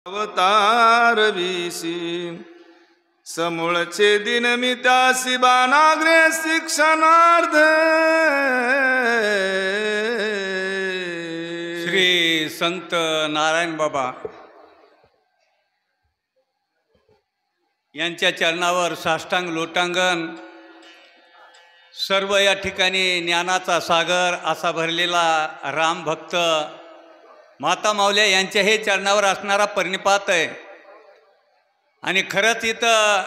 अवतार विशी समूळचे दिन मी त्यासी बानाग्रे शिक्षणार्थ श्री संत नारायण बाबा यांच्या चरणावर साष्टांग लोटांगण. सर्व या ठिकाणी ज्ञानाचा सागर असा भरलेला राम भक्त माता माऊल्या यांच्या हे चरणावर असणारा परिनिपात आहे. आणि खरंच इथं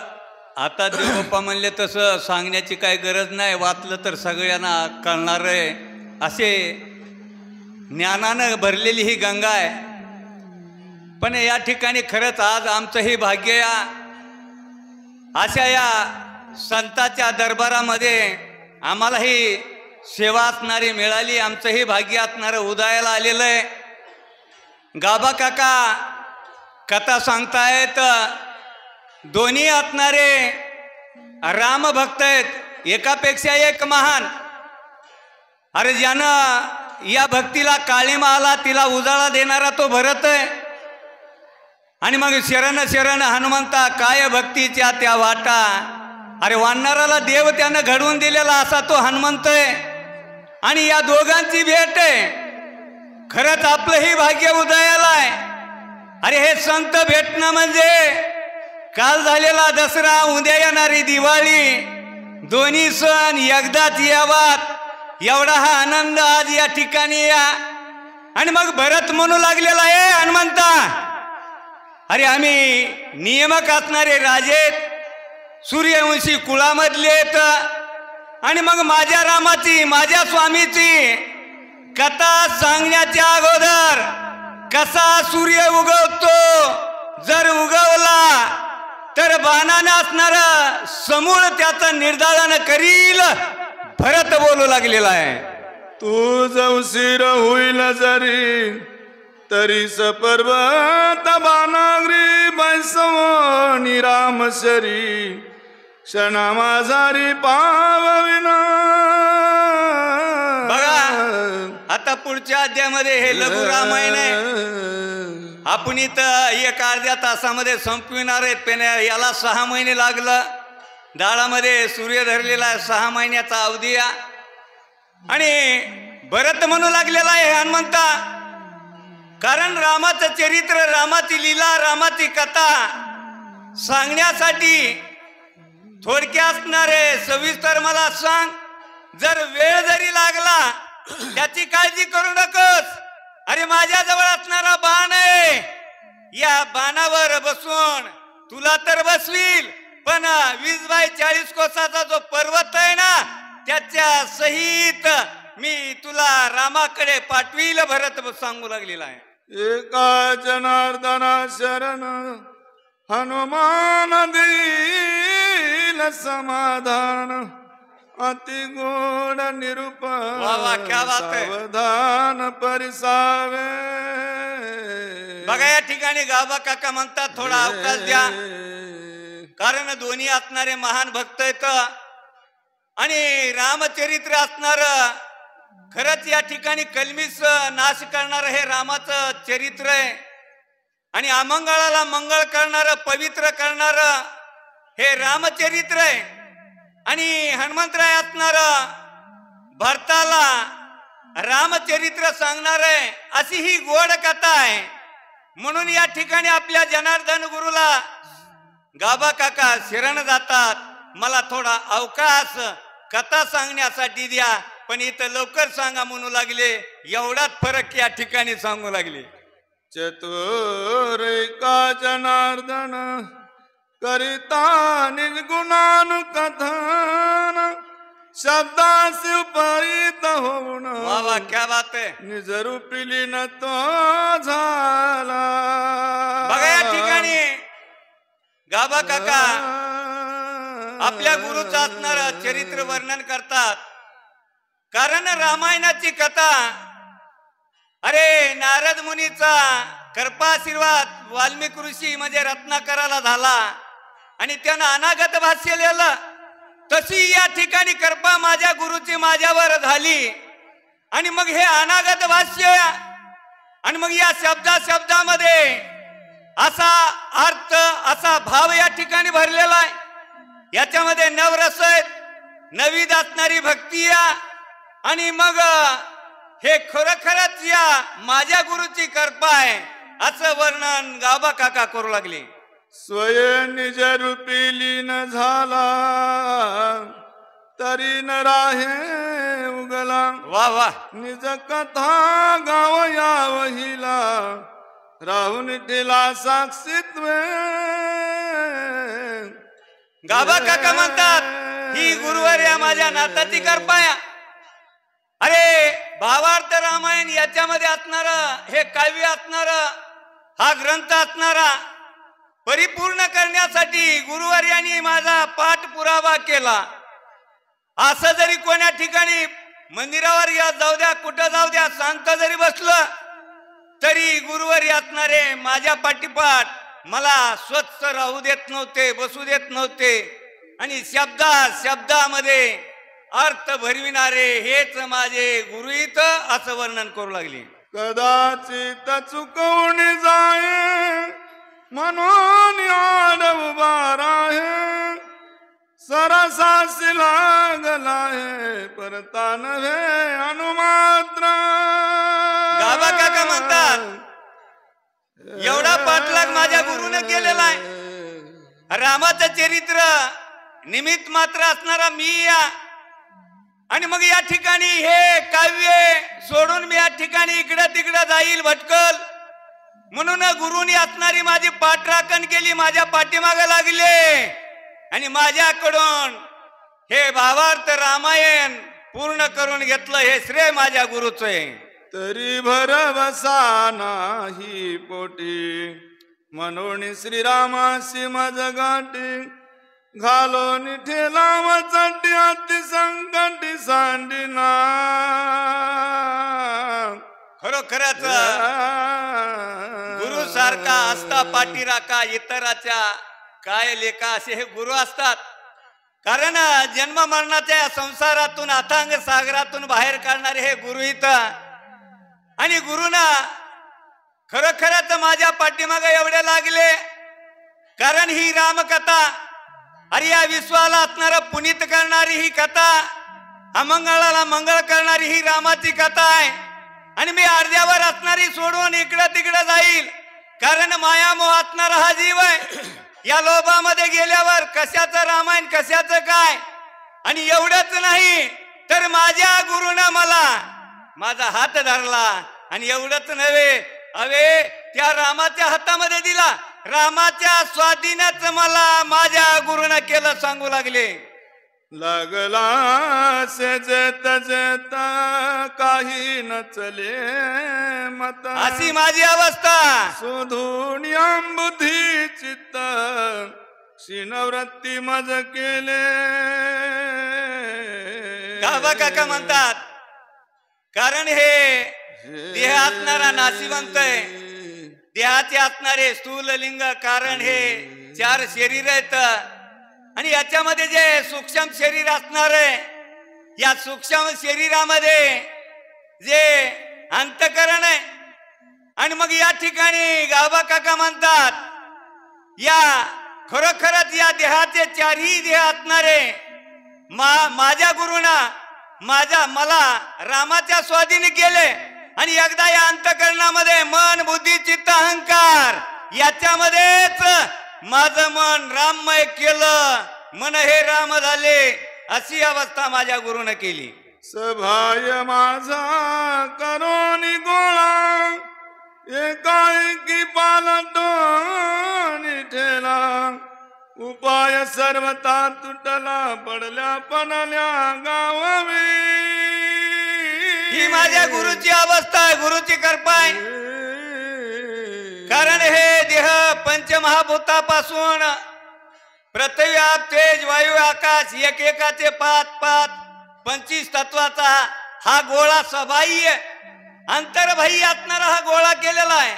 आता देवबाप्पा म्हणले तसं सांगण्याची काही गरज नाही, वाचलं तर सगळ्यांना कळणार आहे. असे ज्ञानानं भरलेली ही गंगा आहे. पण या ठिकाणी खरंच आज आमचं हे भाग्य या अशा या संताच्या दरबारामध्ये आम्हाला ही सेवा असणारी मिळाली. आमचं हे भाग्य असणारं उदयाला आलेलं आहे. गाबा काका कथा सांगतायत. दोन्ही असणारे रामभक्त आहेत, एकापेक्षा एक महान. अरे ज्यानं या भक्तीला काळीमा आला तिला उजाळा देणारा तो भरत आहे. आणि मग शरण शरण हनुमंता काय भक्तीच्या त्या वाटा. अरे वानराला देव त्यानं घडवून दिलेला असा तो हनुमंत आहे. आणि या दोघांची भेट आहे. खरंच आपलंही भाग्य उदयाला आहे. अरे हे संत भेटणं म्हणजे काल झालेला दसरा, उद्या येणारी दिवाळी, दोन्ही सण एकदाच यावात एवढा हा आनंद आज या ठिकाणी या. आणि मग भरत म्हणू लागलेला आहे हनुमंता, अरे आम्ही नियमक असणारे राजेत, सूर्यवंशी कुळामधलेत. आणि मग माझ्या रामाची माझ्या स्वामीची कथा सांगण्याच्या अगोदर कसा सूर्य उगवतो, जर उगवला तर बाणाने असणार समूळ त्याचं निर्धारण करील, भरत बोलू लागलेला आहे. तू जवशीर होईल जरी तरी पर्वत बानाग्री बैसवणी रामशरी क्षणा माझारी पावविना. बघा आता पुढच्या अध्यायामध्ये हे लघु रामायण आहे. आपण इथं एक अर्ध्या तासामध्ये संपविणार आहेत. पण याला 6 महिने लागलं. दाळामध्ये सूर्य धरलेला आहे, 6 महिन्याचा अवधी. आणि भरत म्हणू लागलेला आहे हनुमंता, कारण रामाचं चरित्र, रामाची लीला, रामाची कथा सांगण्यासाठी थोडक्या असणारे सविस्तर मला सांग. जर वेळ जरी लागला त्याची काळजी करू नकोस. अरे माझ्याजवळ असणारा बाण आहे, या बाणावर बसून तुला तर बसवील, पण 20x40 कोसाचा जो पर्वत आहे ना त्याच्या सहित मी तुला रामाकडे पाठवील, भरत सांगू लागलेला आहे. एका जनार्दना शरण हनुमान देईल समाधान, अति गोड निरूप सावधान परिसावे. बघा या ठिकाणी गाबा काका म्हणतात थोडा अवकाश द्या, कारण दोन्ही असणारे महान भक्त आहेत. आणि रामचरित्र असणार खरंच या ठिकाणी कलमीस नाश करणार हे रामाचं चरित्र आहे. आणि अमंगळाला मंगळ करणार, पवित्र करणार हे रामचरित्र आहे. आणि हनुमंतराय असणार भरताला रामचरित्र सांगणार आहे, अशी ही गोड कथा आहे. म्हणून या ठिकाणी आपल्या जनार्दन गुरुला गाबा काका शरण जातात. मला थोडा अवकाश कथा सांगण्यासाठी द्या, पण इथं लवकर सांगा म्हणू लागले. एवढाच फरक या ठिकाणी सांगू लागले. चतुर का जनार्दन करिता निर्गुणानुकथन, शब्दास उपरित होऊन वाह क्या बात आहे. निज रूपी लीन तो झाला. बघा या ठिकाणी गाबा काका आपल्या गुरुचं असणार चरित्र वर्णन करतात. कारण रामायणाची कथा, अरे नारद मुनीचा कृपाशीर्वाद वाल्मिकी ऋषी म्हणजे रत्नाकराला झाला आणि त्यानं अनागत भाष्य लिहिलं. तशी या ठिकाणी कृपा माझ्या गुरुची माझ्यावर झाली. आणि मग हे अनागत भाष्य आणि मग या शब्दामध्ये असा अर्थ असा भाव या ठिकाणी भरलेला आहे. याच्यामध्ये नवरस आहेत, नवीद असणारी भक्ती या आणि मग हे खरोखरच या माझ्या गुरुची कृपा आहे असं वर्णन गावबा काका करू लागले. स्वयं निज रूपी लीन झाला तरी न राहे उगला. वा वा. निज कथा गाव या वहिला राहून ठेला साक्षीत्व. गावबा काका म्हणतात ही गुरुवर या माझ्या नाताची कृपा आहे. अरे भावार्थ रामायण याच्यामध्ये असणार हे काव्य असणार हा ग्रंथ असणारा परिपूर्ण करण्यासाठी गुरुवर्यांनी माझा पाठपुरावा केला. असं जरी कोण्या ठिकाणी मंदिरावर या जाऊ द्या कुठं जाऊ द्या शांत जरी बसलं तरी गुरुवारी असणारे माझ्या पाठीपाठ मला स्वच्छ राहू देत नव्हते, बसू देत नव्हते आणि शब्दामध्ये अर्थ भरविणारे हेच माझे गुरुहित असं वर्णन करू लागले. कदाचित चुकवून जाय म्हणून आड उभा राहे सरसासी लागला हे परता नव्हे अनुमात्र. गावबा काका म्हणतात एवढा पाठलाग माझ्या गुरुने केलेला आहे. रामाचं चरित्र निमित्त मात्र असणारा मी या आणि मग या ठिकाणी हे काव्य सोडून मी या ठिकाणी इकडं तिकडं जाईल भटकल म्हणून गुरुनी असणारी माझी पाठराखण केली, माझ्या पाठीमागे लागले आणि माझ्याकडून हे भावार्थ रामायण पूर्ण करून घेतलं. हे श्रेय माझ्या गुरुचं आहे. तरी भरवसा नाही पोटी म्हणून श्रीरामाशी मज गाठी घालून ठेला वचटी अति संकटी सांडिना. खरोखरच गुरु सारखा असता पाठीराखा इतराच्या काय लेखा असे हे गुरु असतात. कारण जन्म मरणाच्या संसारातून अथांग सागरातून बाहेर काढणारे हे गुरु इथं आणि गुरुना खरोखरच माझ्या पाठीमागे एवढे लागले. कारण ही रामकथा अरे या विश्वाला असणारा पुनीत करणारी ही कथा, अमंगळाला मंगळ करणारी ही रामाची कथा आहे आणि मी अर्ध्यावर असणारी सोडून इकडं तिकडं जाईल. कारण मायामोह असणारा हा जीव आहे. या लोभामध्ये गेल्यावर कशाचं रामायण कशाचं काय. आणि एवढंच नाही तर माझ्या गुरुनं मला माझा हात धरला आणि एवढंच नव्हे अवे त्या रामाच्या हातामध्ये दिला. रामाच्या स्वाधीनच मला माझ्या गुरुनं केलं सांगू लागले. लागला से जेत जेत काही नचले मत अशी माझी अवस्था. शोधून बुद्धी चित्त शिनवृत्ती मज केले. गावबा काका म्हणतात कारण हे देह असणारा नाशिवंत आहे. देहाचे असणारे स्थूल लिंग कारण हे 4 शरीर आहेत आणि याच्यामध्ये जे सूक्ष्म शरीर असणार आहे या सूक्ष्म शरीरामध्ये जे अंतकरण आहे आणि मग या ठिकाणी गावबा काका म्हणतात या खरोखरच या देहाचे 4ही देह असणारे माझ्या गुरुना मला रामाच्या स्वाधीन केले आणि एकदा या अंतकरणामध्ये मन बुद्धी चित्त अहंकार याच्यामध्येच माझं मन राममय केलं. मन हे राम झाले अशी अवस्था माझ्या गुरुनं केली. सभाय माझा करोनी गोळा एकाएकी पालटोनी ठेला उपाय सर्वता तुटला पडल्या पडल्या गावावी. ही माझ्या गुरुची अवस्था आहे, गुरुची कृपा आहे. कारण हे देह पंचमहाभूतापासून पृथ्वी आप तेज वायू आकाश एकेकाचे 5 25 तत्वाचा हा गोळा सबाह्य अंतर्बाह्य असणारा हा गोळा केलेला आहे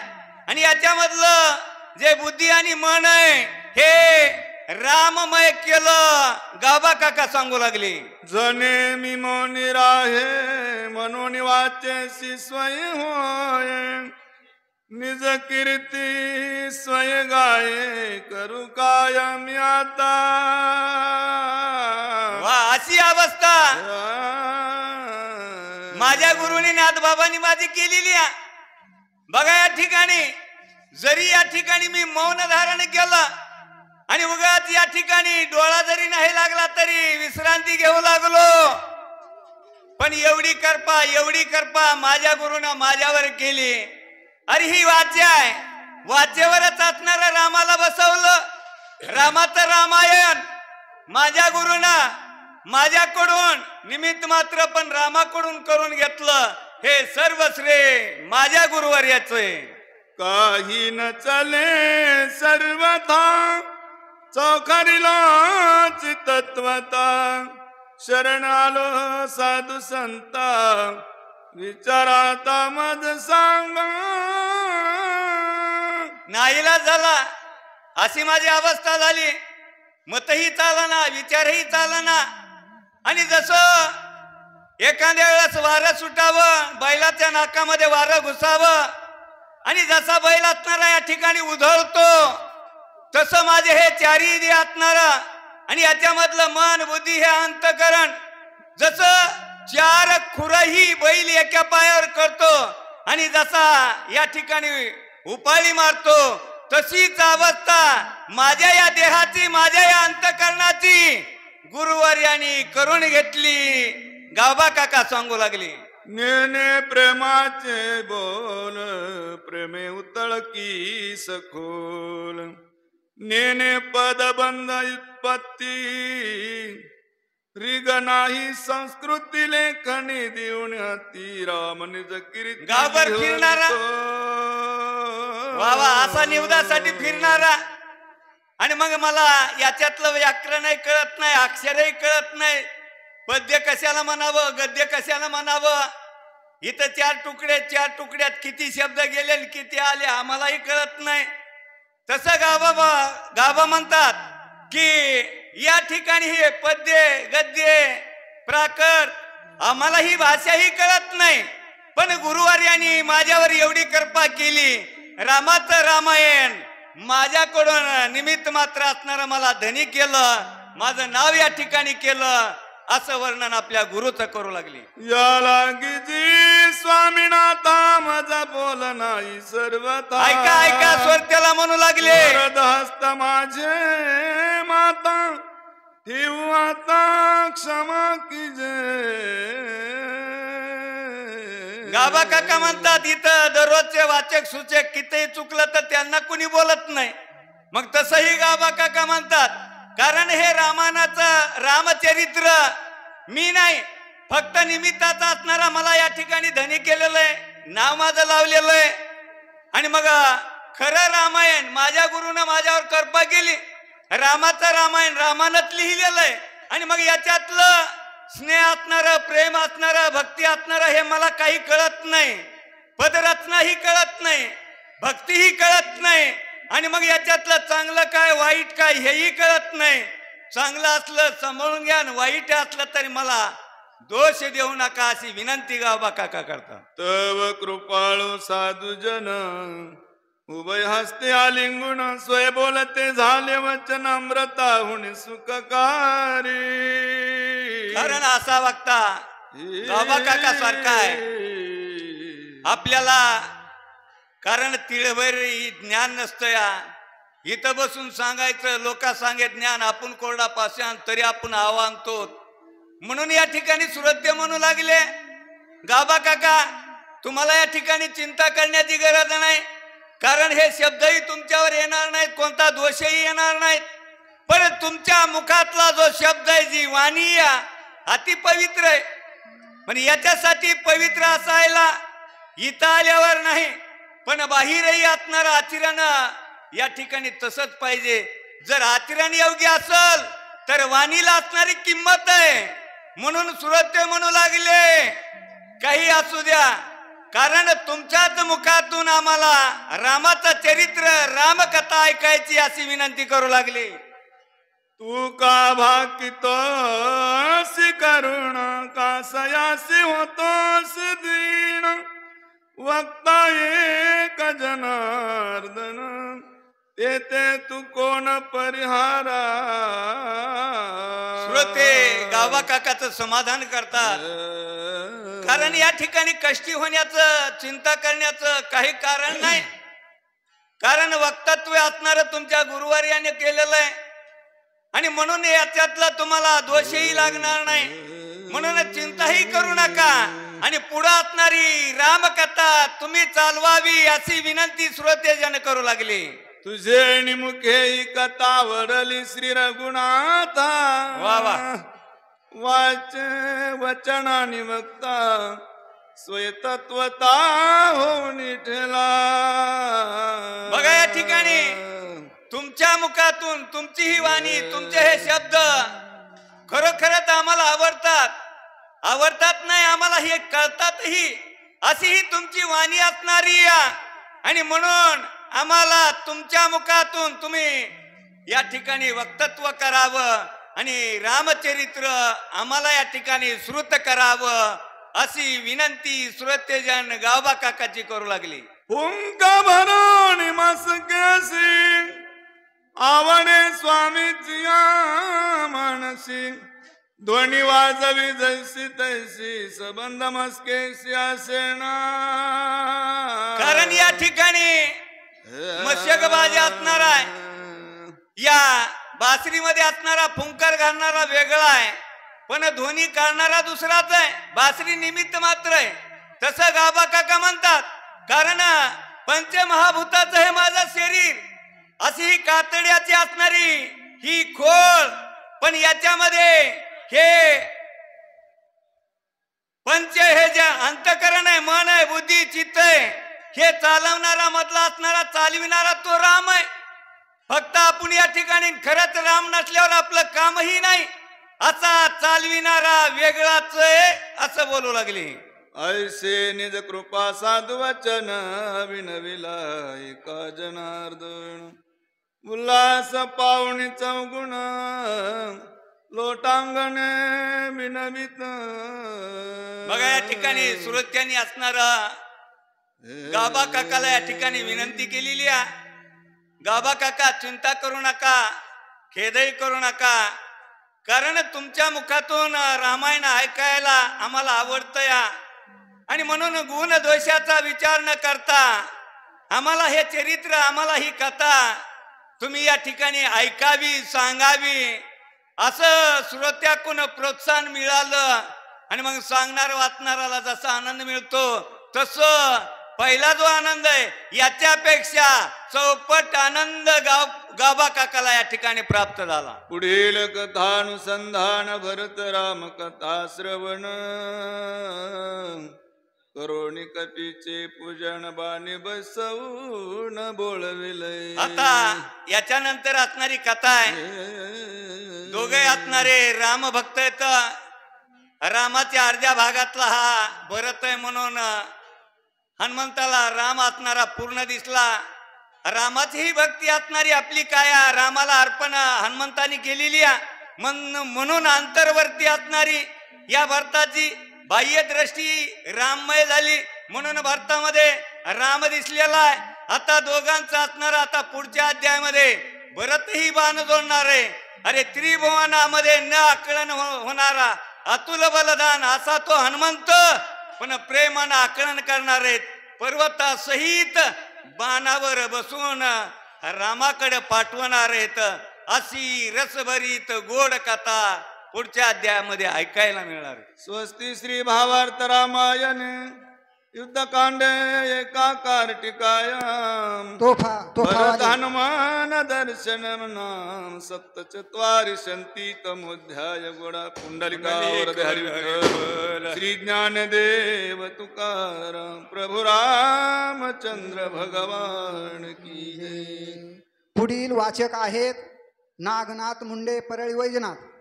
आणि याच्यामधलं जे बुद्धी आणि मन आहे हे राममय केलं. गावबा काका सांगू लागले जने मी मोनी राहे म्हणून वाचेसी स्वय होय निज कीर्ती स्वय गाये करू काय मी आता वा अशी अवस्था माझ्या गुरुनी नाथबाबांनी माझी केलेली आहे. बघा या ठिकाणी जरी या ठिकाणी मी मौन धारण केलं आणि उगाच या ठिकाणी डोळा जरी नाही लागला तरी विश्रांती घेऊ लागलो, पण एवढी कृपा माझ्या गुरुनं माझ्यावर केली. अरे ही वाच्य आहे, वाच्यवरच असणाऱ्या रामाला बसवलं. रामाचं रामायण माझ्या गुरुनं माझ्याकडून निमित्त मात्र पण रामाकडून करून घेतलं. हे सर्व श्रेय माझ्या गुरुवर्याचे. काही न चले सर्वथा चौखारीलाच तत्वता शरण आलो साधू संता विचाराता मज सांग. नाईला झाला अशी माझी अवस्था झाली. मतही चालना, विचारही चालना. आणि जसं एखाद्या वेळेस वारं सुटावं, बैलाच्या नाकामध्ये वारं घुसावं आणि जसा बैल असणारा या ठिकाणी उधळतो तसं माझे हे चारी दे असणारा आणि याच्यामधलं मन बुद्धी हे अंतकरण जसं चार खुरही बैल एका पायावर करतो आणि जसा या ठिकाणी उपाळी मारतो तशीच अवस्था माझ्या या देहाची, माझ्या या अंतकरणाची गुरुवर्यांनी करून घेतली. गावबा काका सांगू लागली. नेने प्रेमाचे बोल प्रेमे उतळकी सखोल नेने पदबंध उत्पत्ती रिग नाही संस्कृती लेखनी देऊन हाती राम निज कीर्ती. गावभर फिरणारा वा असा निवदासाठी फिरणारा. आणि मग मला याच्यातलं व्याकरणही कळत नाही, अक्षरही कळत नाही, पद्य कशाला म्हणावं, गद्य कशाला म्हणावं. इथं चार तुकड्यात किती शब्द गेले किती आले आम्हालाही कळत नाही. तसं गाभा म्हणतात की या ठिकाणी हे पद्य गद्य प्राकर आम्हाला ही भाषाही कळत नाही, पण गुरुवर्यांनी माझ्यावर एवढी कृपा केली. रामाचं रामायण माझ्याकडून निमित्त मात्र असणारं मला धनी केलं, माझं नाव या ठिकाणी केलं, असं वर्णन आपल्या गुरुचं करू लागली. या लागी जी स्वामीनाथा माझा बोल नाही सर्वथा. ऐका स्वरत्याला म्हणू लागले. हस्त माझे माता ठेवू आता क्षमा कीजे. गाभा काका म्हणतात इथं दररोजचे वाचक सूचक कितीही चुकलं तर त्यांना कुणी बोलत नाही. मग तसंही गाभा काका म्हणतात कारण हे रामायणाचं रामचरित्र मी नाही, फक्त निमित्ताचा असणारा मला या ठिकाणी धनी केलेलं आहे, नाव माझं लावलेलं आहे. आणि मग खरं रामायण माझ्या गुरुनं माझ्यावर कृपा केली. रामाचं रामायण रामानंच लिहिलेलं आहे. आणि मग याच्यातलं स्नेह असणारं, प्रेम असणारं, भक्ती असणारं हे मला काही कळत नाही, पदरचनाही कळत नाही, भक्तीही कळत नाही. आणि मग याच्यातलं चांगलं काय वाईट काय हेही कळत नाही. चांगलं असलं सांभाळून घ्या, वाईट असलं तरी मला दोष देऊ नका अशी विनंती गावबा काका करतात. तव कृपाळू साधू जन उभय हस्ते आलिंगुण स्वय बोलते झाले वचन अमृताहुन सुखकारी. कारण असा वक्ता गावबा काका सारखा आहे आपल्याला. कारण तिळभर ज्ञान नसतं या. इथं बसून सांगायचं लोका सांगे ज्ञान आपण कोरडा पाषाण तरी आपण आव्हानतो. म्हणून या ठिकाणी श्रोते म्हणू लागले गावबा काका तुम्हाला या ठिकाणी चिंता करण्याची गरज नाही, कारण हे शब्दही तुमच्यावर येणार नाहीत, कोणता दोषही येणार नाहीत. पण तुमच्या मुखातला जो शब्द आहे, जी वाणी अति पवित्र आहे. पण याच्यासाठी पवित्र असायला इथं आल्यावर नाही, पण बाहेरही असणारं आचरण या ठिकाणी तसंच पाहिजे. जर आचरण योग्य असेल तर वाणीला असणारी किंमत आहे. म्हणून श्रोते म्हणू लागले काही असू द्या, कारण तुमच्याच मुखातून आम्हाला रामाचं चरित्र रामकथा ऐकायची अशी विनंती करू लागली. तू का भाकितोस करुण का सयासी होतोस दीन वक्ता एक जनार्दन तेथे तू कोण परिहारा. श्रोते गावा काकाचं समाधान करतात, कारण या ठिकाणी कष्टी होण्याचं चिंता करण्याचं काही कारण नाही. कारण वक्तत्व असणारं तुमच्या गुरुवार्याने केलेलं आहे आणि म्हणून याच्यातला तुम्हाला दोषही लागणार नाही. म्हणून चिंताही करू नका आणि पुढे असणारी रामकथा तुम्ही चालवावी अशी विनंती श्रोतेजन करू लागली. तुझे निमुखे ही कथा वडली श्री रघुनाथा. वा वा. वाच वचनानि वक्ता स्वयतत्वता होऊन ठेला. बघा या ठिकाणी तुमच्या मुखातून तुमची ही वाणी, तुमचे हे शब्द खरोखरच आम्हाला आवडतात नाही, आम्हाला हे कळतातही. अशी ही तुमची वाणी असणारी आणि म्हणून आम्हाला तुमच्या मुखातून तुम्ही या ठिकाणी वक्तत्व करावं आणि रामचरित्र आम्हाला या ठिकाणी श्रुत करावं अशी विनंती श्रोतेजन गावबा काकाची करू लागली. पुंक भरून मस्केसी आवडे स्वामीची मानसी. ध्वनी वाजवी जैसी तैसी संबंध मस्केसी असेना. कारण या ठिकाणी मशकबाजी असणार आहे. या बासरीमध्ये असणारा फुंकर घालणारा वेगळा आहे, पण ध्वनी काढणारा दुसराच आहे. बासरी निमित्त मात्र आहे. तसं गाबा काका म्हणतात, कारण पंचमहाभूताचं हे माझं शरीर, अशी ही कातड्याची असणारी ही खोल, पण याच्यामध्ये हे पंच हे जे अंतकरण आहे, मन आहे, बुद्धी, चित्त आहे, हे चालवणारा मधला असणारा चालविणारा तो राम आहे. फक्त आपण या ठिकाणी खरंच राम नसल्यावर आपलं कामही नाही, असा चालविणारा वेगळाच आहे असं बोलू लागली. ऐसे निज कृपा साधु वचन विनविला एका जनार्दन. उल्हास पावणी चौगुण लोटांगणे विनवित. बघा या ठिकाणी श्रोत्यांनी असणार गाबा काकाला या ठिकाणी विनंती केलेली आहे. गाबा काका चिंता करू नका, खेदही करू नका, कारण तुमच्या मुखातून रामायण ऐकायला आम्हाला आवडतं या आणि म्हणून गुण दोषाचा विचार न करता आम्हाला हे चरित्र, आम्हाला ही कथा तुम्ही या ठिकाणी ऐकावी, सांगावी, असं श्रोत्याकडून प्रोत्साहन मिळालं आणि मग सांगणार वाचणाराला जसा आनंद मिळतो तसं पहिला जो आनंद आहे याच्यापेक्षा चौपट आनंद गाबा काकाला या ठिकाणी प्राप्त झाला. पुढील कथानुसंधान भरत राम कथा श्रवण. करोणी कपीचे पूजन बाणी बसवून बोलविले. आता याच्यानंतर असणारी कथा आहे. दोघे असणारे राम भक्त आहेत. रामाच्या अर्ध्या भागातला हा भरत आहे म्हणून हनुमंताला राम असणारा पूर्ण दिसला. रामाची ही भक्ती असणारी आपली काया रामाला अर्पण हनुमंतानी केलेली आहे. म्हणून अंतर्वर्ती असणारी या भरताची बाह्य दृष्टी राममय झाली, म्हणून भारतामध्ये राम दिसलेला आहे. आता दोघांचा असणार आता पुढच्या अध्यायामध्ये भरतही बाण जोडणार आहे. अरे त्रिभुवनामध्ये न आकलन होणारा अतुल बलदान असा तो हनुमंत, पण प्रेमानं आकलन करणार आहेत. पर्वतासहित बाणावर बसून रामाकडे पाठवणार आहेत. अशी रसभरीत गोड कथा पुढच्या अध्यायामध्ये ऐकायला मिळणार. स्वस्ती श्री भावार्थ रामायण युद्धकांड एका कार्तिकायाम. भरत हनुमान दर्शन नाम सप्तचत्वारि शंती तमोध्याय गोडा. पुंडलिकावर हरि श्री ज्ञानदेव तुकाराम प्रभु रामचंद्र भगवान की. पुढील वाचक आहेत नागनाथ मुंडे परळी वैजनाथ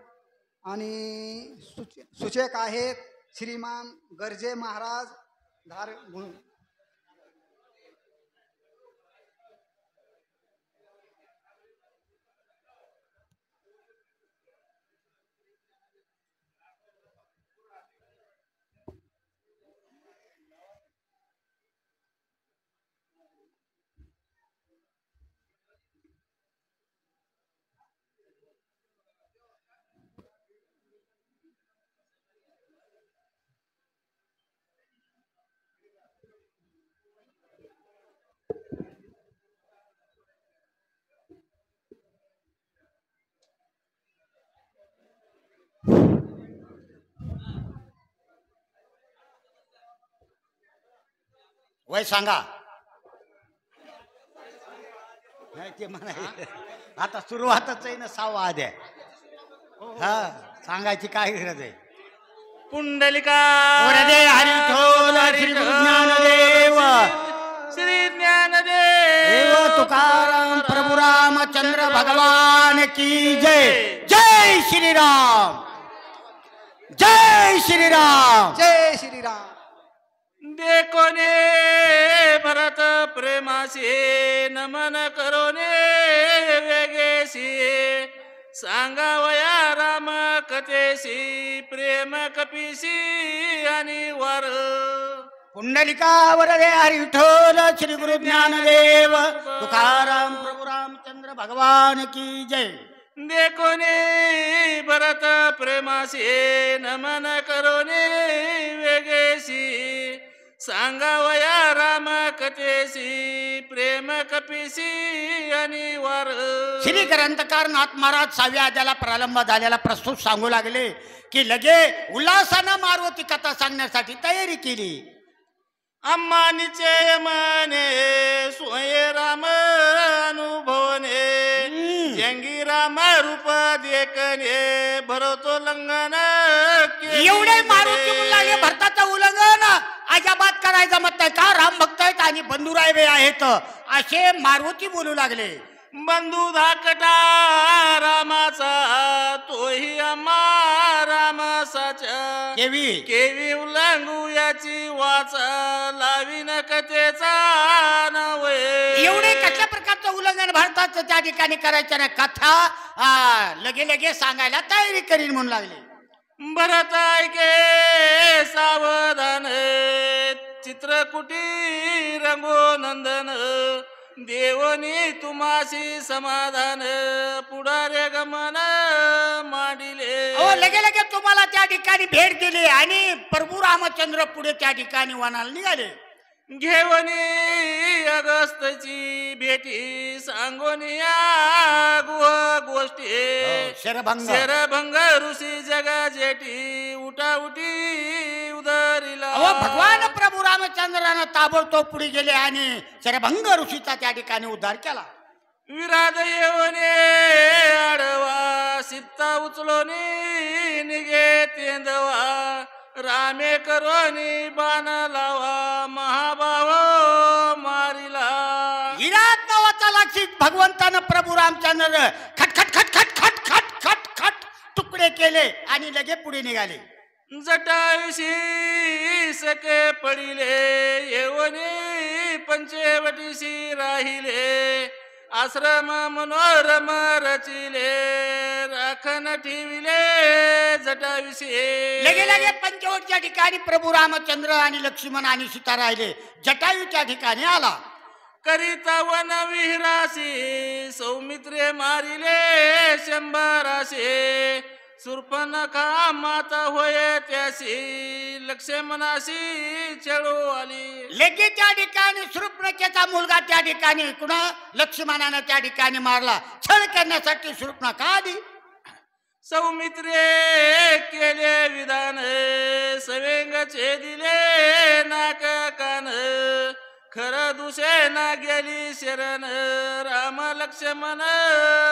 आणि सूचक आहेत श्रीमान गर्जे महाराज धार गुण. वय सांगा. नाही ते म्हणाय आता सुरुवातच आहे ना 6वा अध्याय. हा सांगायची काय गरज आहे. पुंडलिका वरदे हरिठोल श्री गुरुज्ञानदेव श्री ज्ञानदेव देव तुकाराम प्रभु रामचंद्र भगवान की जय. जय श्रीराम. जय श्रीराम. जय श्रीराम. देखो ने भरत प्रेमासी नमन करो ने वेगेसी सांगावया राम कथेसी प्रेम कपिसी आणि वार. पुंडलिका वरदे हरिठोल श्री गुरु ज्ञानदेव तुकाराम प्रभु रामचंद्र भगवान की जय. देखो ने भरत प्रेमासी नमन करो ने वेगेसी सांगावया राम कथेसी प्रेम कपिसी आणि वार. श्री ग्रंथकार नाथ महाराज 6व्या अध्यायाला प्रारंभ झालेला प्रस्तुत सांगू लागले की लगे उल्हासानं मारुती कथा सांगण्यासाठी तयारी केली. अम्मानीचे मने सोये राम अनुभवने जंगी राम रूप देखणे भरतो लंघन एवढे मारुती म्हणू लागले भरताचं उल्लंघन अजाबात करायचं मत नाही का. राम भक्त आहेत आणि बंधुराय आहेत असे मारुती बोलू लागले. बंधू धाकटा रामाचा तोही आम्हा रामासाच्या केवी उल्लंघू याची वाचा लावीन कथेचा नव्हे. एवढे कशा प्रकारचं उल्लंघन भारताचं त्या ठिकाणी करायचं नाही. कथा लगे लगे सांगायला तयारी करीन म्हणू लागले. भरत ऐके सावधान चित्रकुटी रंगो नंदन देवनी तुम्हासी समाधान पुढारे गमन मांडिले. लगे लगे तुम्हाला त्या ठिकाणी भेट दिली आणि प्रभू रामचंद्र पुढे त्या ठिकाणी वनाला निघाले. घेवनी अगस्त्यची भेटी सांगोनिया गुह गोष्टी शरभंग ऋषी जगा जेठी उठा उठी उदरीला. भगवान प्रभू रामचंद्रानं ताबडतोब पुढे गेले आणि शरभंग ऋषीचा त्या ठिकाणी उद्धार केला. विराध येवने आडवा सीता उचलोनी निघे तेंदवा रामे करोनी बाण लावा महाभाव मारिला. विराट नावाचा लक्षित भगवंतानं प्रभू रामचंद्र खट खट खट खट खट खट खट खट तुकडे केले आणि लगे पुढे निघाले. जटाविषी सके पडिले येवने पंचवटीशी राहिले आश्रम मनोरम रचिले राखण ठेविले जटाविषयी. लगे लगे पंचवटीच्या ठिकाणी प्रभू रामचंद्र आणि लक्ष्मण आणि सीता राहिले. जटायू त्या ठिकाणी आला. करिता वन विहरासी सौमित्रे मारिले शंभरासे सुर्पनखा माता होय त्यासी लक्ष्मणाशी छळू आली. लगे त्या ठिकाणी शूर्पणखेचा मुलगा त्या ठिकाणी कुणा लक्ष्मणानं त्या ठिकाणी मारला. छळ करण्यासाठी शूर्पणखा आली. सौमित्रे केले विधान सवेंगचे दिले नाक कान खर दुसे ना गेली शरण राम लक्ष्मण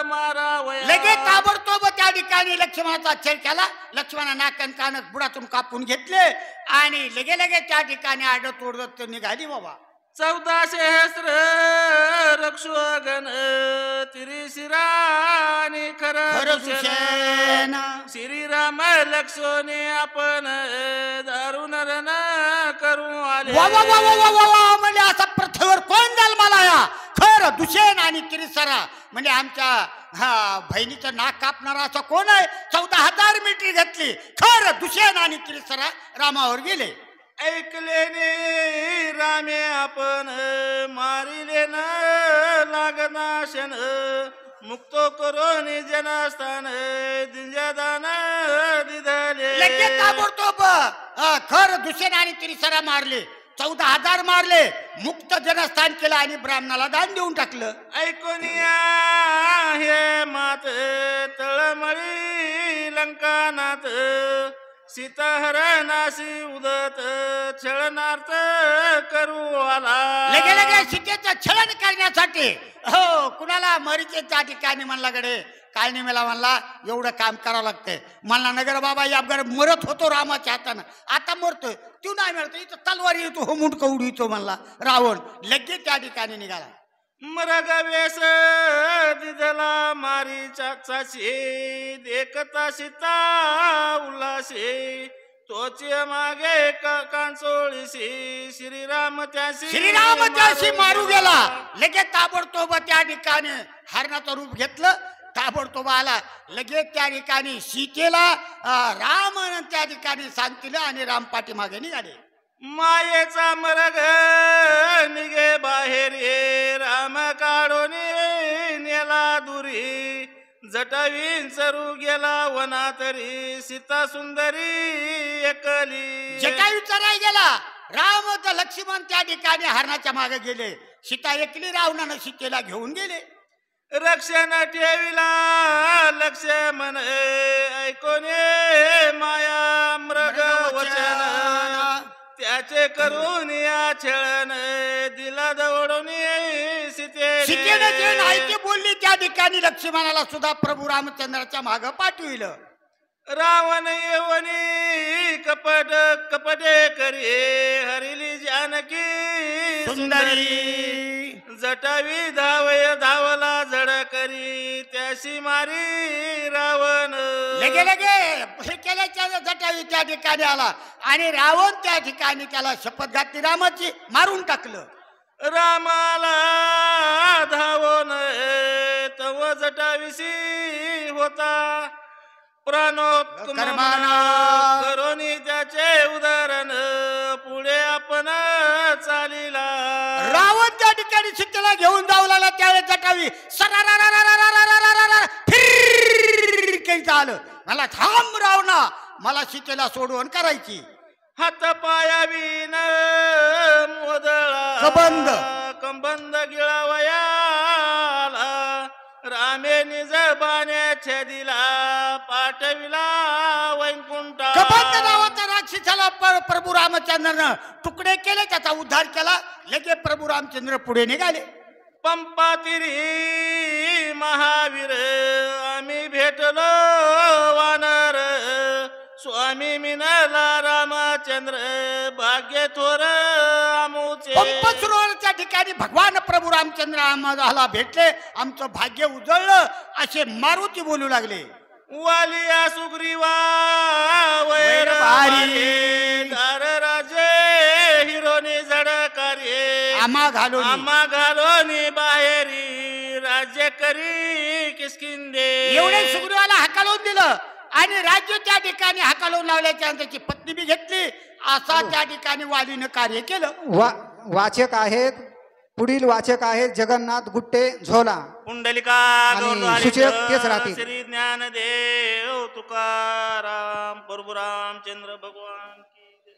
मारावया. लगे ताबडतोब त्या ठिकाणी लक्ष्मणाचा छळ केला. लक्ष्मणा नाकन कान बुडातून कापून घेतले आणि लगे लगे त्या ठिकाणी आडत ओढत निघाली. बाबा 14 सहस्र रक्षोगण तिरिशिरानी खर श्रीराम लक्ष्मणे आपण दारुण रण करू आले. म्हणजे असा पृथ्वीवर कोण जन्माला या खर दुषेन आणि तिरिसरा म्हणजे आमच्या बहिणीचं नाक कापणारा असं कोण आहे. 14,000 मिठी घातली. खर दुषेन आणि तिरिसरा रामावर गेले. ऐकले रामे आपण मारिले न लागनाशन मुक्त करून जनस्थान दिंजदान दिधले. लगे ताबडतोब खर दुषेन आणि तिरिसरा मारले. 14,000 मारले. मुक्त जनस्थान केलं आणि ब्राह्मणाला दान देऊन टाकलं. ऐकून हे मात तळमळी लंकानाथ सीताहर नासी उदत छळनार्थ करू आला. लगे लगे सीतेचं छलन करण्यासाठी हो कुणाला मरीचेच्या ठिकाणी म्हणला गडे काय नाही मला म्हणला एवढं काम करावं लागतंय. म्हणला नगर बाबा या अपघात मरत होतो रामाच्या हातानं आता मरतोय तू नाही मिळतो इथं तलवार येतो हो मुंडक उडवितो म्हणला रावण. लगेच त्या ठिकाणी निघाला. मरग वेस दिदला मारी चाचाशी देखता सीता उल्हाशी तोचे मागे कांचोळीशी श्रीराम त्याशी मारू गेला. लगेच ताबडतोब त्या ठिकाणी हरणाचं रूप घेतलं. ताबडतोब आला. लगेच त्या ठिकाणी सीतेला राम त्या ठिकाणी सांगतील आणि राम पाठीमागे निघाले. मायेचा मरग निघे बाहेर ये राम काढून नेला दुरी जटावीन चरू गेला वनातरी सीता सुंदरी एकली. जटायू चराय गेला. राम तर लक्ष्मण त्या ठिकाणी हरणाच्या मागे गेले. सीता एकली रावणानं सीतेला घेऊन गेले. रक्षण ठेविला लक्ष मन ऐकोन माया मृग वचन त्याचे करून या छळन दिला दवडून सीतेने जे नाही ते बोलली त्या ठिकाणी लक्ष्मणाला सुद्धा प्रभू रामचंद्राच्या मागे पाठविलं. रावण येवनी कपट कपटे करी हरिली जानकी सुंदरी जटावी धावय धावला जड करी त्याशी मारी रावण. लगे लगे हे केल्याच्या जटावी त्या ठिकाणी आला आणि रावण त्या ठिकाणी त्याला शपथ घातली रामाची मारून टाकलं. रामाला धावून तव जटाविशी होता प्राणोत्कर्माना करोनी त्याचे उदाहरण पुढे आपण चालिला. रावण त्या ठिकाणी सीतेला घेऊन जाऊ लागला त्यावेळेस जटावी आलं. मला थांब रावणा मला सीतेला सोडवण करायची. हात पायावीन मोदळा कबंध कंबंद गिळावयाला रामे निज बाण्याच्या दिला पाठविला वैकुंठा. कबंध नावाचा राक्षसाला प्रभू रामचंद्रनं तुकडे केले त्याचा उद्धार केला. लगे प्रभू रामचंद्र पुढे निघाले. पंपातिरी महावीर आम्ही भेटलो वानर स्वामी मिनाला रामचंद्र भाग्य थोर आमोचे. पंप सरोवराच्या ठिकाणी भगवान प्रभू रामचंद्र आम्हाला भेटले आमचं भाग्य उजळलं असे मारुती बोलू लागले. वालिया सुग्रीवा वैर दार राजे हिरोनी झडकारे आम्हा घालोनी बाहेरी राज्य करी किसकिंदे. एवढे सुग्रीवाला हाकालून दिलं आणि राज्य त्या ठिकाणी हाकालून लावल्याच्या त्याची पत्नी बी घेतली. असा त्या ठिकाणी वालीनं कार्य केलं. वाचक आहेत पुढील वाचक आहेत जगन्नाथ गुट्टे झोला. पुंडलिका आणि सूचक तेच राहतील. श्री ज्ञानदेव तुकाराम परशुरामचंद्र भगवान की जय.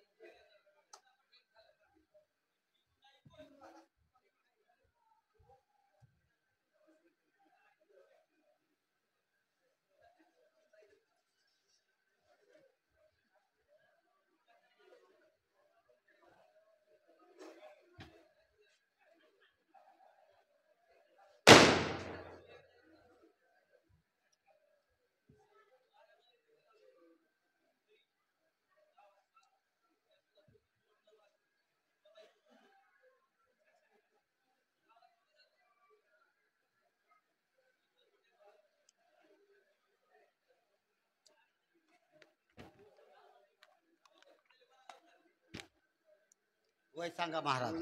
वय सांगा महाराज.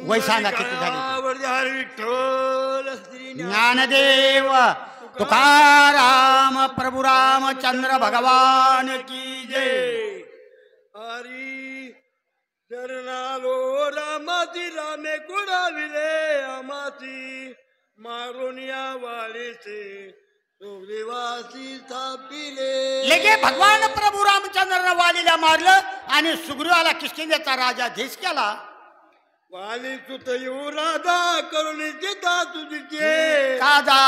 वय सांगा किती झाली. ज्ञानदेव तुकाराम प्रभू रामचंद्र भगवान की जय. हरी शरणालो रामाची रामे कुडाविले आमाची मारून या वाळीचे सुग्रीवासी स्थापिले. लगे भगवान प्रभू रामचंद्र वालीला मारलं आणि सुग्रीवाला किष्किंधेचा राजा देश केला. वाली सुत येऊ राधा करुणी चिता तुझीचे कादा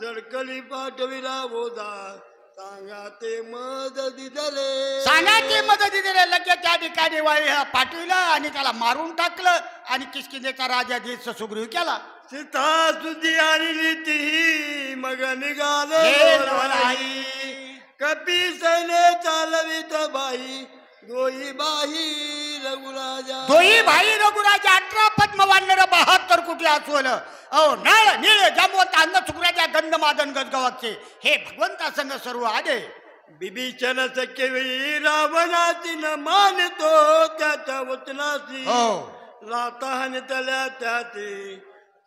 जडकली पाठविला बोधा सांगा ते मदती दिले सांगायची मदती दिली. लगेच त्या ठिकाणी पाठविलं आणि त्याला मारून टाकलं आणि किष्किंधेचा राजा देश सुग्रीव केला. सीता सुधी आणली ती मग निघाले हे लोलाई. कपी सैने चालवित बाई गोई बाई रघुराजा दोही भाई रघुराजा 18 पद्म वाढणार 72 कुठे असवलं. अहो नळ निळ जांबवंत अन्न चुकराच्या गंध मादन गजगावाचे हे भगवंता संग सर्व आले. बिभीषण सख्यवेळी रावणाची न मानतो त्याच्या वचनाची लाताहाने तल्या त्याचे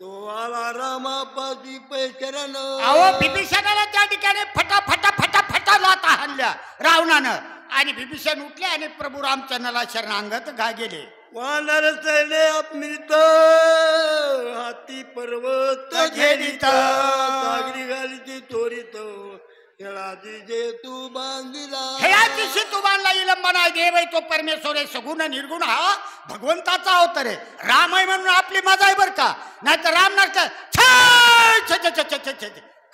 तो आला रामापाशी पैशरण. अहो बिभीषणाला त्या ठिकाणी फटा फटा फटा फटा लाता हाणल्या रावणानं आणि बिभीषण उठले आणि प्रभू रामचंद्राला शरणांगत गेले. वानर सैने अपमित हाती पर्वत घेरित सागरी घालीची चोरीत खेळाची जे तू बांधिला. खेळाची शेतू बांधला इलंबना देव आहे तो परमेश्वर आहे सगुण निर्गुण हा भगवंताचा अवतार आहे. राम आहे म्हणून आपली मजा आहे बर का नाहीतर राम नसतं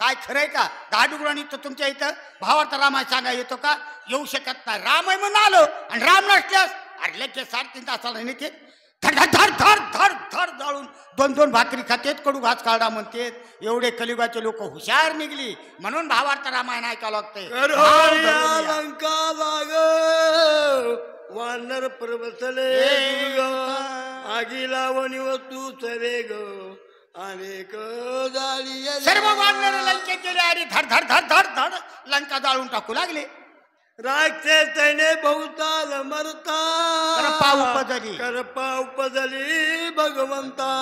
काय खरंय का. दाडुगुरांनी तर तुमच्या इथं भावार्थ रामाय सांगा येतो का येऊ शकत नाही. राम आहे म्हणून आलो आणि राम नसल्यास अरे लगेच 3.5 तासाला नेते धड धड धड धड धड जाळून 2-2 भाकरी खातेत कडू घास काढा म्हणतेत. एवढे कलियुगाचे लोक हुशार निघली म्हणून भावार्थ रामायण ऐकावं लागतंय. लंका लाग वानर प्रवसले आगी लावणी वस्तू सवेग अनेक जाळी सर्व वानर लंकेत गेले आणि धड धड धड धड धड लंका जाळून टाकू लागले. राक्षसेने बहुताल मरता करपा उपजली भगवंता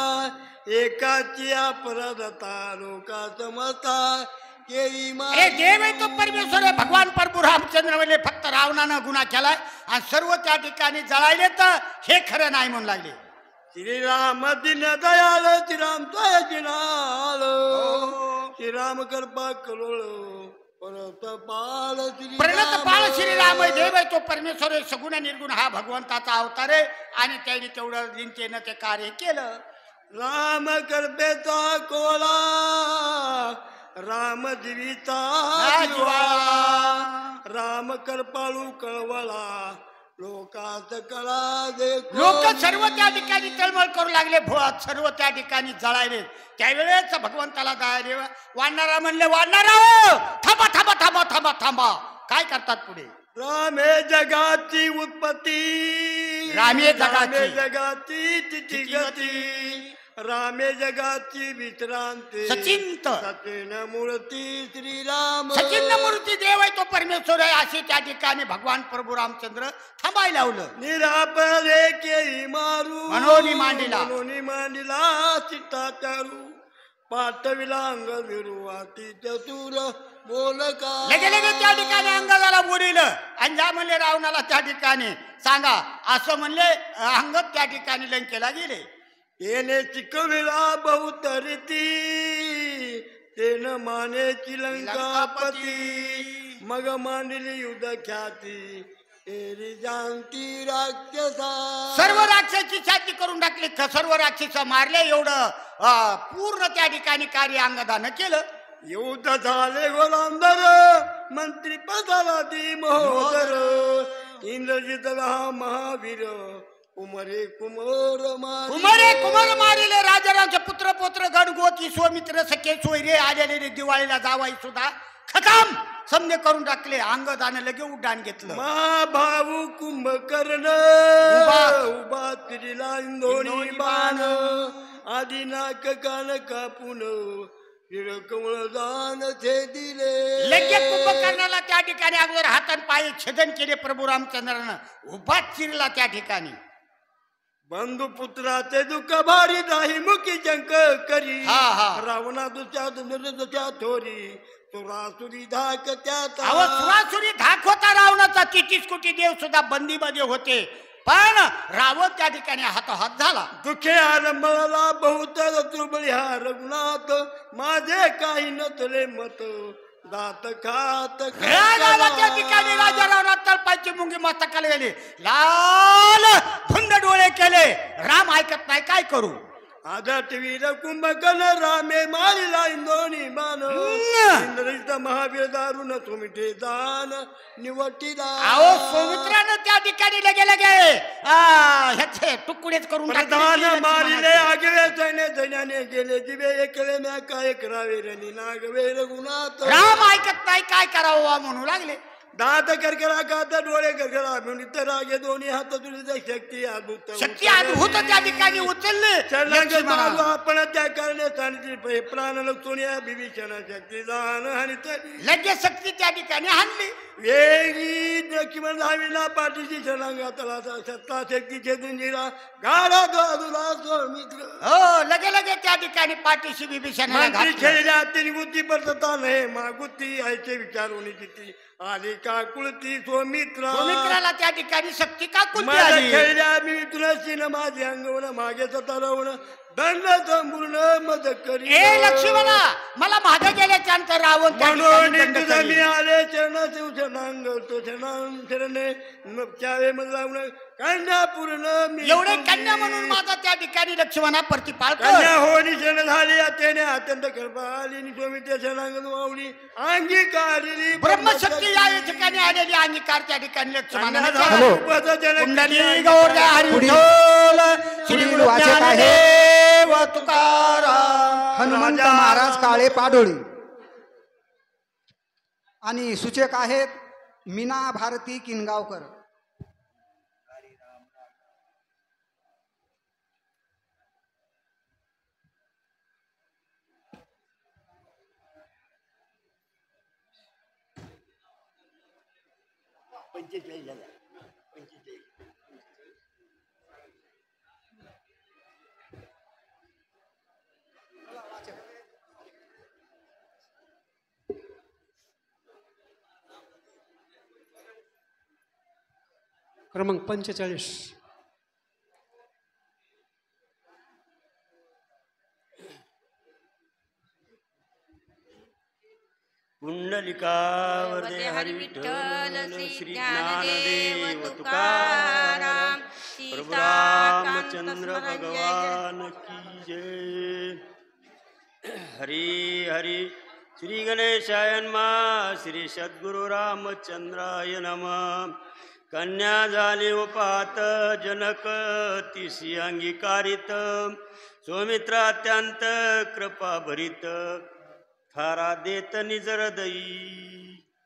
एकाची अपराधता लोका समता केली देव आहे तो परमेश्वर आहे भगवान प्रभू रामचंद्र म्हणजे फक्त रावणानं गुन्हा केलाय आणि सर्व त्या ठिकाणी जळायले तर हे खरं नाही म्हणून लागले. श्रीराम दिन दयाल श्रीराम तोय जिनाल श्रीराम कृपा करोळ परत पाळ श्रीराम देव आहे तो परमेश्वर आहे सगुण निर्गुण हा भगवंताचा अवतार आहे आणि त्यांनी तेवढं जिंकेनं ते कार्य केलं. राम कृपेचा कोला राम जीविता राम कृपाळू कळवळा लोकात कळा दे. लोक सर्व त्या ठिकाणी तळमळ करू लागले सर्व त्या ठिकाणी जळायले. त्यावेळेस भगवंताला जायले वाढणारा म्हणले वाढणारा थांबा थांबा थांबा थांबा थांबा काय करतात पुढे. रामे जगाची उत्पत्ती रामे जगाची तिची गती रामे जगाची विश्रांती सचिंत सचिन मूर्ती श्रीराम सचिन मूर्ती देव आहे तो परमेश्वर आहे असे त्या ठिकाणी भगवान प्रभू रामचंद्र थांबायला लावलं. निरापरे केळी मारू मनोनी मांडिला चित्ता चारू पाठविला अंग विरुवाती चतुर बोलका लगे लगे त्या ठिकाणी अंगाला बोलिलं आणि ज्या म्हणले रावणाला त्या ठिकाणी सांगा असं म्हणले अंगद त्या ठिकाणी लंकेला गेले. येणे चिकविला बहुतरीती तेन मानेची लंकापती मग मांडली युद्ध ख्याती एरी जाणती राक्षसा. सर्व राक्षसाची छाती करून टाकली सर्व राक्षस मारले. एवढं पूर्ण त्या ठिकाणी कार्य अंगदानं केलं. युद्ध झाले गोलांदर मंत्री पदाला दी महोदर इंद्रजित हा महावीर कुमरे कुमार मारिले राजारामचे पुत्र पोत्र गण गोती स्वमित्र सखे सोयरे आलेले दिवाळीला जावाई सुद्धा खतम समजे करून टाकले. अंगदाने लगे उड्डाण घेतलं. महाभाऊ कुंभकर्ण उभा तिरीला इंदोनी बाण आधी नाक कान कापून कमळ दान दिले. लगे कुंभकर्णाला त्या ठिकाणी अगोदर हातात पाय छेदन केले प्रभू रामचंद्रानं उभाच चिरला त्या ठिकाणी. बंधू पुत्राचे दुःख भारी नाही मुखी जंक करी रावणा दुच्या थोरी सुरासुरी धाक त्याचा सुरासुरी धाक होता रावणाचा. 33 कोटी देव सुद्धा बंदीमध्ये होते पण रावण त्या ठिकाणी हातोहात झाला. दुखे आरंभला बहुत तुबळी हा रघुनाथ माझे काही नसले मत दात खात राग आला त्या ठिकाणी राजा रावणात तळपायची मुंगी मस्तकाला गेली, लाल धुंद डोळे केले. राम ऐकत नाही, काय करू? आदट वीर कुंभकर्ण रामे मारिला इंदोनी बाण इंद्रजित महावीर दारुण तुमिटे दान निवटीला. अहो सौमित्रानं त्या ठिकाणी लगे ह्याचे तुकडेच करून प्रधान टाकले. मारिले आगवे सैन्य सैन्याने गेले दिवे एकले म्या काय करावे रणी नागवे रघुनाथ. राम ऐकत नाही, काय करावं म्हणू लागले. दात करकरा कात डोळे करकरा म्हणून रागे दोन्ही हात तुझी शक्ती अद्भुत शक्ती अद्भुत त्या ठिकाणी उचलले. चरणांग आपण त्या कारणे सांगितले प्राण सोनिया बिभीषणा शक्ती दान आणि लगेच शक्ती त्या ठिकाणी हाणली. वेगी लक्ष्मण धाविला पाठीशी शरणांगातला सत्ता शक्तीचे दुंजीरा गाडा दुला मित्र. हो लगे लगे त्या ठिकाणी पाठीशी विभीषणाला मंत्री घातलं. खेळल्या तिने बुद्धी पडता नाही मागुती आयचे विचारून किती आली का कुळती सौमित्र. सौमित्राला त्या ठिकाणी शक्ती का कुठे माझ्या आली? खेळल्या मी तुलसीन माझे अंगवण मागे सतारवण दंड संपूर्ण मद करी. ए लक्ष्मणा, मला मागे गेल्याच्या नंतर रावण त्या ठिकाणी म्हणून दंड तुझा करील. मी आले चरण शिव शरणांग तो शरणे चावे मध लावून कन्या पूर्ण मी एवढे कन्या म्हणून माझा त्या ठिकाणी लक्ष्मणा प्रतिपाल कर. कन्या होणी शरण झाली त्याने अत्यंत कृपा आली स्वामी शरणांग माऊली अंगी काढली ब्रह्मशक्ती या ठिकाणी आलेली अंगीकार त्या ठिकाणी लक्ष्मणाने केला. हॅलो. कुंडली गौर हरी पुढील- विठ्ठल श्री पुढील वाचक आहे ज्ञानदेव तुकाराम. हनुमंत महाराज काळे पाडोळी आणि सूचक आहेत मीना भारती किनगावकर. क्रमांक 45. पुंडलिकावरदे हरी विठ्ठल श्री ज्ञानदेव तुकाराम प्रभु रामचंद्र भगवान की जय. हरी हरी श्री गणेशाय नमः. श्री सद्गुरु रामचंद्राय नमः. कन्या झाली उपात जनक तिसी अंगीकारित सौमित्र अत्यंत कृपा भरित थारा देत निजर दई.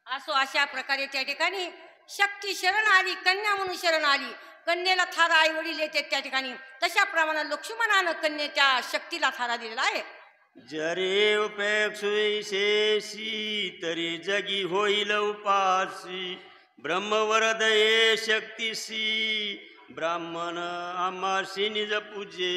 असो अशा प्रकारे त्या ठिकाणी शक्ती शरण आली, कन्या म्हणून शरण आली. कन्येला थारा आई वडील येते त्या ठिकाणी, तशा प्रमाणे लक्ष्मणानं कन्येच्या शक्तीला थारा दिलेला आहे. जरी उपेक्षुशेषी तरी जगी होईल उपासी ब्रह्मवरदये शक्तीसी ब्राह्मण आमाशी निज पूजे.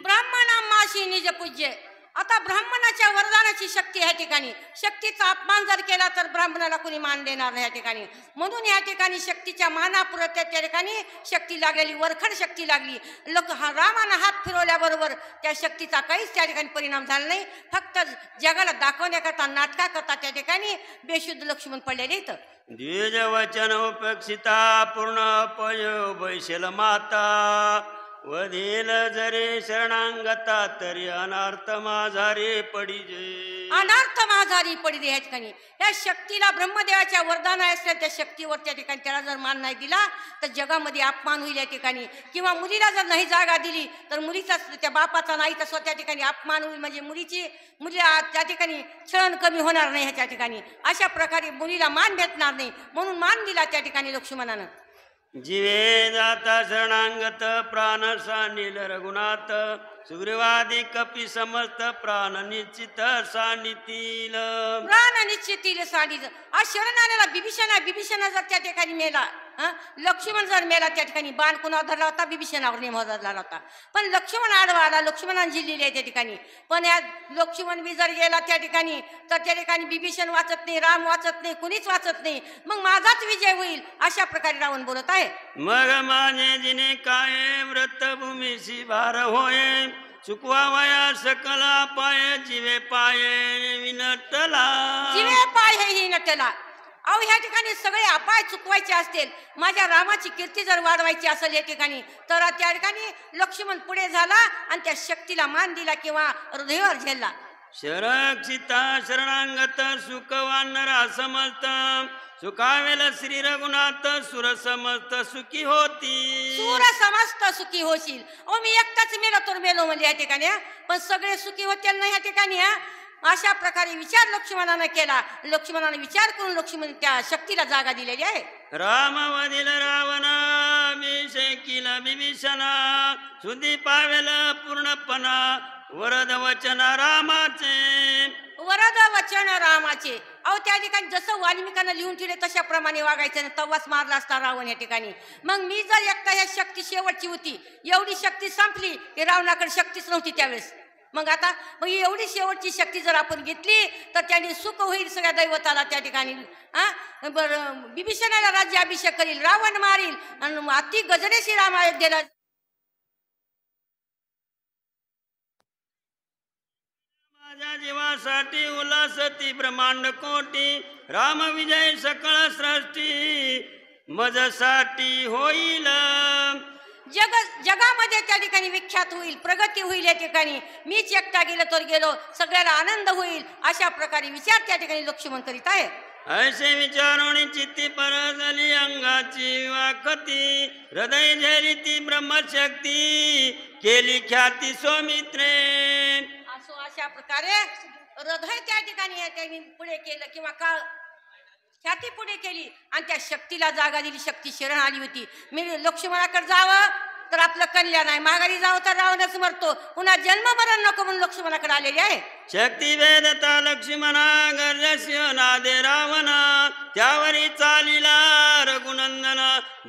ब्राह्मण आम्हाशी निज पूज्य. आता ब्राह्मणाच्या वरदानाची शक्ती ह्या ठिकाणी, शक्तीचा अपमान जर केला तर ब्राह्मणाला कोणी मान देणार नाही या ठिकाणी. म्हणून या ठिकाणी शक्तीच्या मानापुरत त्या ठिकाणी शक्ती लागलेली, वरखड शक्ती लागली. रामानं हात फिरवल्याबरोबर त्या शक्तीचा काहीच त्या ठिकाणी परिणाम झाला नाही. फक्त जगाला दाखवण्याकरता, नाटकाकरता त्या ठिकाणी बेशुद्ध लक्ष्मण पडलेले इथं. द्विज वचन उपेक्षिता पूर्ण पय बैशल माता वधील जरे शरणांगता तरी अनार्थ माझारे पडिजे. अनार्थ माझारी पडिले या ठिकाणी. या शक्तीला ब्रह्मदेवाच्या वरदान असल्या त्या शक्तीवर त्या ठिकाणी त्याला जर मान नाही दिला तर जगामध्ये अपमान होईल या ठिकाणी. किंवा मुलीला जर नाही जागा दिली तर मुलीचा, त्या बापाचा नाही तर स्वतः ठिकाणी अपमान होईल. म्हणजे मुलीला त्या ठिकाणी क्षण कमी होणार नाही ह्याच्या ठिकाणी. अशा प्रकारे मुलीला मान भेटणार नाही, म्हणून मान दिला त्या ठिकाणी लक्ष्मणानं. जीवे जाता शरणांगत प्राण सानिल रघुनाथ सुग्रीवादी कपी समस्त प्राण निश्चित सानितील. प्राण निश्चितील सानिध. आज शरण आलेला बिभीषण जर त्या ठिकाणी मेला, लक्ष्मण जर मेला त्या ठिकाणी, बाण कुणावर धरला होता? बिभीषणावर नेम धरला होता. पण लक्ष्मण आडवा आला, लक्ष्मणाने जिल्लेली आहे त्या ठिकाणी. पण या लक्ष्मण बी जर गेला त्या ठिकाणी तर त्या ठिकाणी बिभीषण वाचत नाही, राम वाचत नाही, कुणीच वाचत नाही. मग माझाच विजय होईल अशा प्रकारे रावण बोलत आहे. मग माझे जिने काय व्रतभूमीशी भार होय चुकवा वया सकला पाय जीवे पाये विनटला. जीवे पाय नटला. अहो ह्या ठिकाणी सगळे अपाय चुकवायचे असतील, माझ्या रामाची कीर्ती जर वाढवायची असेल या ठिकाणी, तर त्या ठिकाणी लक्ष्मण पुढे झाला आणि त्या शक्तीला मान दिला किंवा हृदयावर झेलला. शरक्षिता शरणांगत सुखवानरा समस्त सुखावेल श्री रघुनाथ सुर समस्त सुखी होती. सूर समस्त सुखी होशील. अहो मी एकटाच मेलो तर मेलो म्हणजे या ठिकाणी, पण सगळे सुखी होतील ना या ठिकाणी. अशा प्रकारे विचार लक्ष्मणानं केला. लक्ष्मणाने विचार करून लक्ष्मण त्या शक्तीला जागा दिलेली आहे. राम वदिल रावणा विषेकील विभीषणा सुधी पावेल पूर्णपणा वरद वचन रामाचे. वरद वचन रामाचे. अहो त्या ठिकाणी जसं वाल्मिकांना लिहून ठेवले तशा प्रमाणे वागायचं आणि तवाच मारला असता रावण या ठिकाणी. मग मी जर एकटा ह्या शक्ती शेवटची होती, एवढी शक्ती संपली की रावणाकडे शक्तीच नव्हती त्यावेळेस. मग आता मग एवढी शेवटची शक्ती जर आपण घेतली तर त्याने सुख होईल सगळ्या दैवताला त्या ठिकाणी. बरं विभीषणाला राज्याभिषेक करील, रावण मारील आणि अति गजरेशी राम अयोध्येला. माझ्या जीवासाठी उल्हासती ब्रह्मांड कोटी राम विजय सकळ सृष्टी मजसाठी होईल. जगामध्ये त्या ठिकाणी विख्यात होईल, प्रगती होईल या ठिकाणी. मीच एकटा गेलो तर गेलो, सगळ्याला आनंद होईल. अशा प्रकारे विचार त्या ठिकाणी लक्ष्मण करीत आहे. ऐसे विचारोणी चित्ती परजली अंगाची वाकती हृदय झेली ती ब्रह्मशक्ती केली ख्याती सौमित्रे. असो अशा प्रकारे हृदय त्या ठिकाणी पुढे केलं किंवा काळ ख्याती पुढे केली आणि त्या शक्तीला जागा दिली. शक्ती शरण आली होती. मी लक्ष्मणाकडे जावं तर आपलं कल्याण आहे, माघारी जावं तर रावणच मरतो, पुन्हा जन्म मरण नको म्हणून लक्ष्मणाकडे आलेली आहे. शक्ती वेदता लक्ष्मणा गर्जस्य नादे रावण त्यावरी चालिला रघुनंदन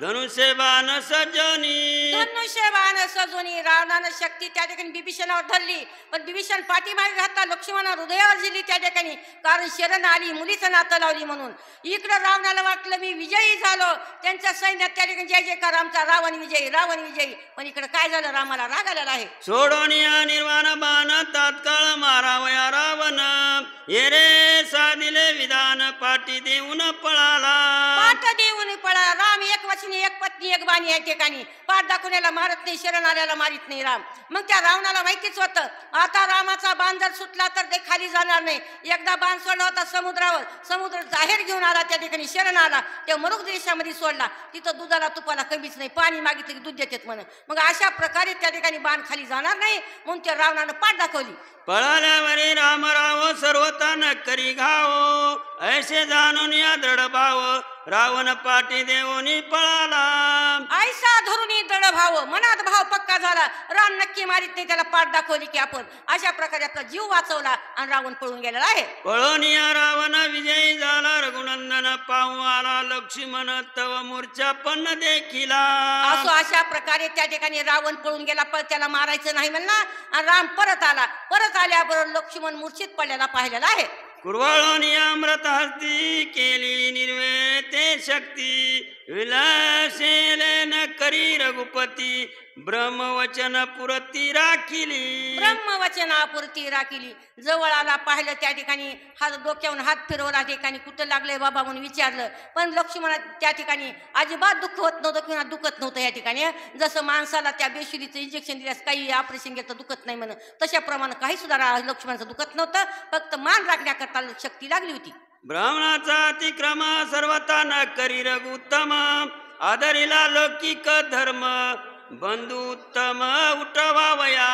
धनुष्यबाण सजनी. धनुष्यबाण सजोनी. रावणानं शक्ती त्या ठिकाणी बिभीषणावर धरली, पण बिभीषण पाठीमागे घातला, लक्ष्मणा हृदयावर दिली त्या ठिकाणी, कारण शरण आली, मुलीचं नातं लावली म्हणून. इकडं रावणाला वाटलं मी विजयी झालो, त्यांच्या सैन्यात त्या ठिकाणी जय जयकार आमचा रावण विजयी, रावण विजयी. पण इकडे काय झालं, रामाला राग आलेला आहे. सोडोनिया निर्वाण बाण तात्काळ मारावया रावण ये रे साधिले विधान पाठी देऊन पळाला. पाठ देऊन पळाला. राम एक वचनी एक पत्नी एक बाणी या ठिकाणी. पाठ दाखवण्याला मारत नाही, शरण आल्याला मारित नाही राम. मग त्या रावणाला माहितीच होतं आता रामाचा बाण जर सुटला तर ते खाली जाणार नाही. एकदा बाण सोडला होता समुद्रावर, समुद्र जाहीर घेऊन आला त्या ठिकाणी, शरण आला. ते मरुग देशामध्ये सोडला, तिथं दुधाला तुपाला कमीच नाही, पाणी मागितलं की दूध देतात म्हणून. मग अशा प्रकारे त्या ठिकाणी बाण खाली जाणार नाही म्हणून त्या रावणानं पाठ दाखवली. पळाल्यावरी राम राव सर्वता न करी घाव ऐसे जाणून या दृढ भाव रावण पाठी देऊनी पळाला. ऐसा धरुनी दृढ भाव, मनात भाव पक्का झाला, राम नक्की मारित नाही, त्याला पाठ दाखवली की आपण. अशा प्रकारे आपला जीव वाचवला आणि रावण पळून गेलेला आहे. पळून या रावण विजयी झाला रघुनंदन पाहू आला लक्ष्मण तव मूर्छा पण देखिला. असो अशा प्रकारे त्या ठिकाणी रावण पळून गेला, पण त्याला मारायचं नाही म्हणला आणि राम परत आला. परत आल्याबरोबर लक्ष्मण मूर्छित पडलेला पाहिलेला आहे. कुरवाळोनी अमृत हस्ती केली निर्वे ते शक्ती विलासेले न करी रघुपती ब्रह्मवचन पुरती राखिली. ब्रह्मवचनापुरती राखिली. जवळ आला, पाहिलं त्या ठिकाणी, हात डोक्यावरून हात फिरवला, ठिकाणी कुठं लागलंय बाबा म्हणून विचारलं. पण लक्ष्मणा त्या ठिकाणी अजिबात दुःख होत नव्हतं किंवा दुखत नव्हतं या ठिकाणी. जसं माणसाला त्या बेशुरीचं इंजेक्शन दिल्यास काही ऑपरेशन घेतं दुखत नाही म्हणून, तशाप्रमाणे काही सुद्धा लक्ष्मणाचं दुखत नव्हतं. फक्त मान राखण्याकरता शक्ती लागली होती. ब्राह्मणाचा अतिक्रम सर्वता न करी रघुत्तम आदरिला लौकिक धर्म बंधू उत्तम उठवावया.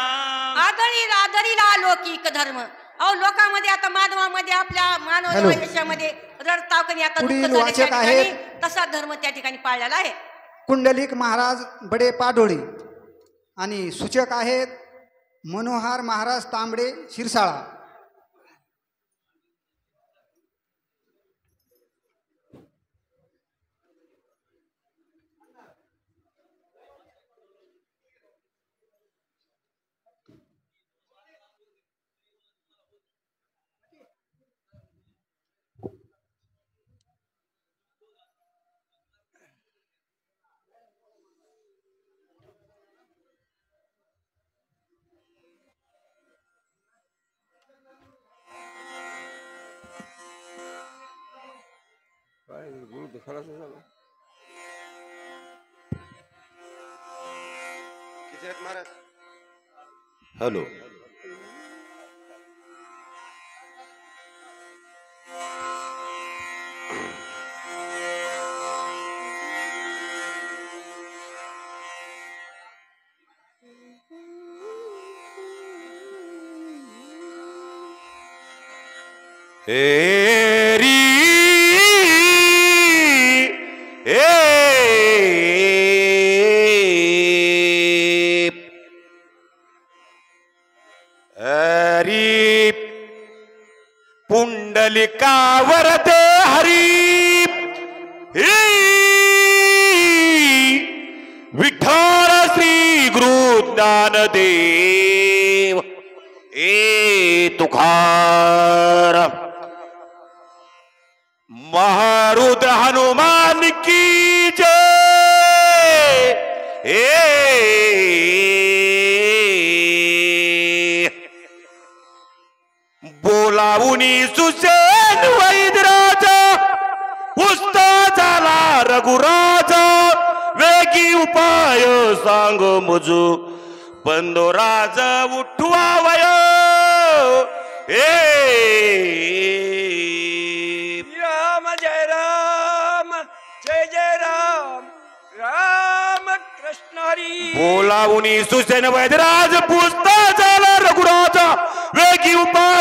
आदरीला लौकिक धर्म. अहो लोकांमध्ये आता मानवामध्ये आपल्या मानव देशामध्ये रडताव कधी आता दुःख वाचक आहेत. तसा धर्म त्या ठिकाणी पाळलेला आहे. कुंडलिक महाराज बडे पाडोळी आणि सूचक आहेत मनोहर महाराज तांबडे शिरसाळा. हॅलो एरी हरी पुंडलिका वरदे हरी विठ्ठल श्री गुरु ज्ञानदेव तुकार महारुद्र हनुमान की जय बोलावुनी सुसेन वैद्यराजा पुस्ता झाला रघुराजा वेगी उपाय सांग मुजू बंदोराज उठवावय राम जय राम जय जय राम राम कृष्ण हरी बोलावुनी सुसेन वैद्यराज पुस्ता झाला रघुराजा वेगी उपाय